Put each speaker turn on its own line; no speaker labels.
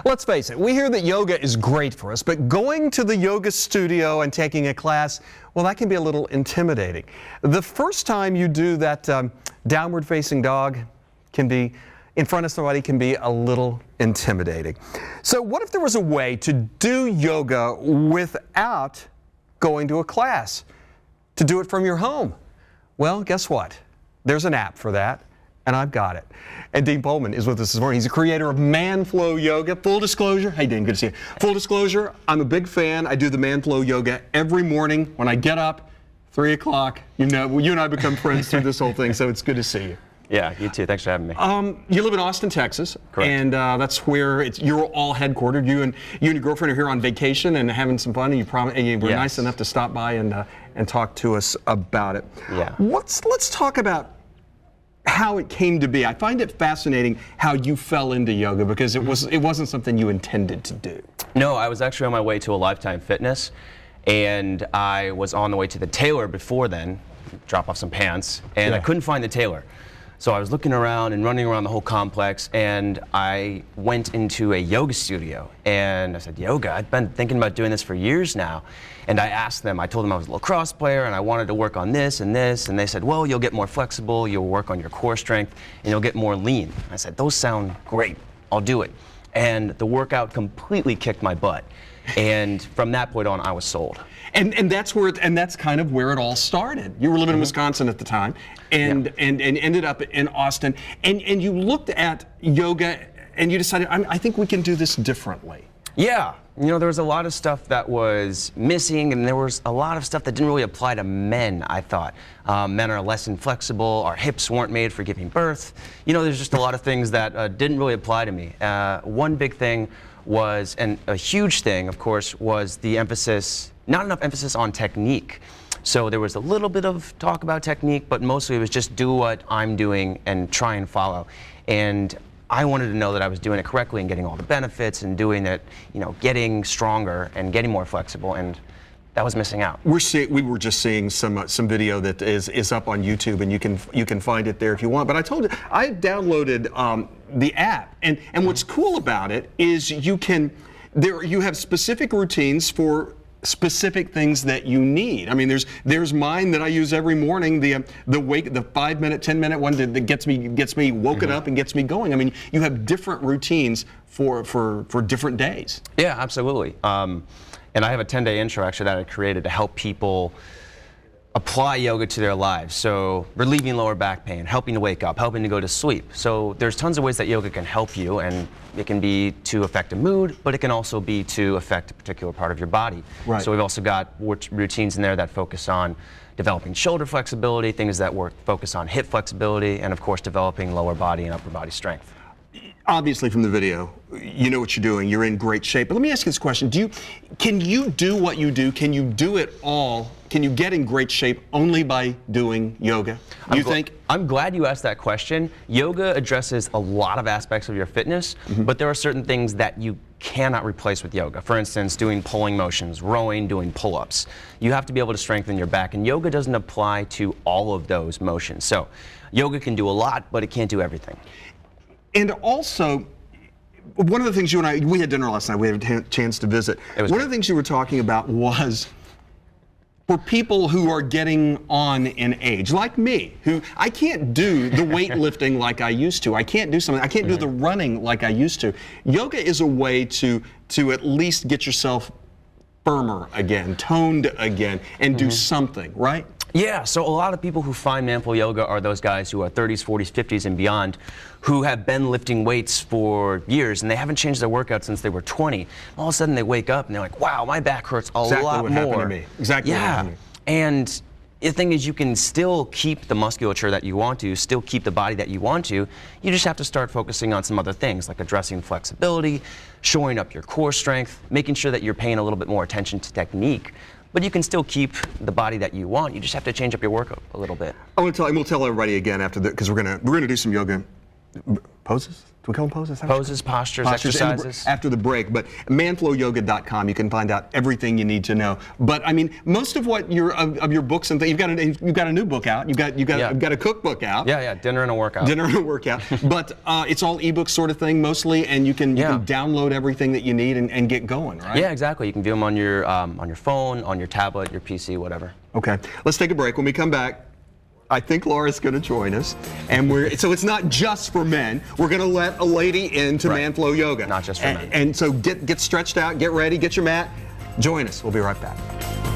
Let's face it, we hear that yoga is great for us, but going to the yoga studio and taking a class, well, that can be a little intimidating. The first time you do that downward facing dog can be in front of somebody can be a little intimidating. So what if there was a way to do yoga without going to a class? To do it from your home? Well, guess what? There's an app for that, and I've got it. And Dean Pullman is with us this morning. He's the creator of ManFlow Yoga. Full disclosure, hey Dean, good to see you. Full disclosure, I'm a big fan. I do the ManFlow Yoga every morning when I get up, 3 o'clock. You know, you and I become friends through this whole thing, so it's good to see you.
Yeah, you too. Thanks for having me.
You live in Austin, Texas.
Correct. And
that's where you're all headquartered. You and your girlfriend are here on vacation and having some fun, and you were nice enough to stop by and talk to us about it.
Yeah.
Let's talk about how it came to be. I find it fascinating how you fell into yoga, because it wasn't something you intended to do.
No, I was actually on my way to a Lifetime Fitness, and I was on the way to the tailor before then, drop off some pants, and I couldn't find the tailor. So I was looking around and running around the whole complex, and I went into a yoga studio, and I said, yoga? I've been thinking about doing this for years now. And I asked them, I told them I was a lacrosse player and I wanted to work on this and this, and they said, well, you'll get more flexible, you'll work on your core strength, and you'll get more lean. I said, those sound great, I'll do it. And the workout completely kicked my butt. And from that point on, I was sold.
And that's kind of where it all started. You were living in Wisconsin at the time, and ended up in Austin, and you looked at yoga and you decided, I think we can do this differently.
Yeah, you know, there was a lot of stuff that was missing, and there was a lot of stuff that didn't really apply to men, I thought. Men are less inflexible, our hips weren't made for giving birth. You know, there's just a lot of things that didn't really apply to me. One big thing was, and a huge thing, of course, was the emphasis, not enough emphasis on technique. So there was a little bit of talk about technique, but mostly it was just do what I'm doing and try and follow. And I wanted to know that I was doing it correctly and getting all the benefits and doing it, you know, getting stronger and getting more flexible, and that was missing out.
We were just seeing some video that is up on YouTube, and you can find it there if you want. But I told you, I downloaded the app, and what's cool about it is you have specific routines for specific things that you need. I mean, there's mine that I use every morning, the 5-minute, 10-minute one that gets me woken up and gets me going. I mean, you have different routines for different days.
Yeah, absolutely. And I have a 10-day intro actually that I created to help people apply yoga to their lives. So relieving lower back pain, helping to wake up, helping to go to sleep. So there's tons of ways that yoga can help you, and it can be to affect a mood, but it can also be to affect a particular part of your body.
Right.
So we've also got routines in there that focus on developing shoulder flexibility, things that focus on hip flexibility, and of course developing lower body and upper body strength.
Obviously from the video, you know what you're doing. You're in great shape. But let me ask you this question. Can you do what you do? Can you do it all? Can you get in great shape only by doing yoga? You think?
I'm glad you asked that question. Yoga addresses a lot of aspects of your fitness, but there are certain things that you cannot replace with yoga. For instance, doing pulling motions, rowing, doing pull-ups. You have to be able to strengthen your back, and yoga doesn't apply to all of those motions. So yoga can do a lot, but it can't do everything.
And also, one of the things you and I, we had dinner last night, we had a chance to visit. One of the things you were talking about was for people who are getting on in age, like me, who I can't do the weightlifting like I used to. I can't do do the running like I used to. Yoga is a way to at least get yourself firmer again, toned again, and do something, right?
Yeah, so a lot of people who find ManFlow Yoga are those guys who are 30s, 40s, 50s, and beyond, who have been lifting weights for years, and they haven't changed their workout since they were 20. All of a sudden they wake up and they're like, wow, my back hurts a lot more.
Exactly what happened to me. Exactly what happened to me.
And the thing is, you can still keep the musculature that you want to, still keep the body that you want to. You just have to start focusing on some other things, like addressing flexibility, shoring up your core strength, making sure that you're paying a little bit more attention to technique. But you can still keep the body that you want. You just have to change up your workout a little bit.
I want to tell, and we'll tell everybody again after that, because we're gonna do some yoga poses. we call them poses?
Poses, postures, exercises.
After the break, but manflowyoga.com, you can find out everything you need to know. But I mean, most of what of your books and things, you've got a new book out. You've got a cookbook out.
Yeah, dinner and a workout.
Dinner and a workout. But it's all ebook sort of thing mostly, and you can download everything that you need and get going, right?
Yeah, exactly. You can view them on your phone, on your tablet, your PC, whatever.
Okay, let's take a break. When we come back, I think Laura's going to join us, and so it's not just for men. We're going to let a lady into Manflow Yoga.
Not just for men.
And so get stretched out, get ready, get your mat. Join us. We'll be right back.